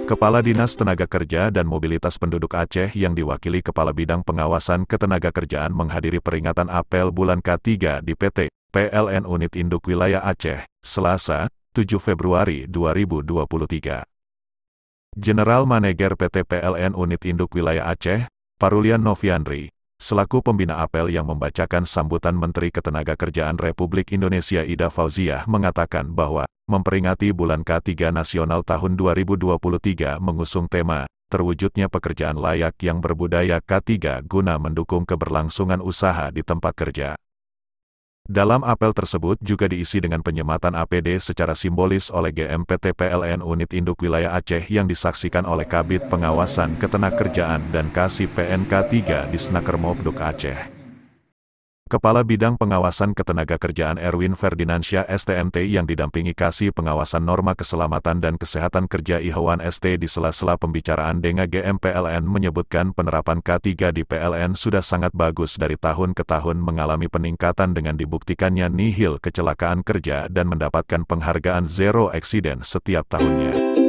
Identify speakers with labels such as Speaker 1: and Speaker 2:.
Speaker 1: Kepala Dinas Tenaga Kerja dan Mobilitas Penduduk Aceh yang diwakili Kepala Bidang Pengawasan Ketenagakerjaan menghadiri peringatan apel bulan K3 di PT PLN Unit Induk Wilayah Aceh, Selasa, 7 Februari 2023. General Manager PT PLN Unit Induk Wilayah Aceh, Parulian Noviandri, selaku pembina apel yang membacakan sambutan Menteri Ketenagakerjaan Republik Indonesia Ida Fauziah mengatakan bahwa memperingati bulan K3 Nasional tahun 2023 mengusung tema terwujudnya pekerjaan layak yang berbudaya K3 guna mendukung keberlangsungan usaha di tempat kerja. Dalam apel tersebut juga diisi dengan penyematan APD secara simbolis oleh GM PT PLN Unit Induk Wilayah Aceh yang disaksikan oleh Kabid Pengawasan Ketenagakerjaan dan Kasih PNK 3 di Snaker Mobduk Aceh. Kepala Bidang Pengawasan Ketenagakerjaan Erwin Ferdinansyah STMT yang didampingi Kasih Pengawasan Norma Keselamatan dan Kesehatan Kerja Ihawan ST di sela-sela pembicaraan dengan GM PLN menyebutkan penerapan K3 di PLN sudah sangat bagus dari tahun ke tahun mengalami peningkatan dengan dibuktikannya nihil kecelakaan kerja dan mendapatkan penghargaan Zero Accident setiap tahunnya.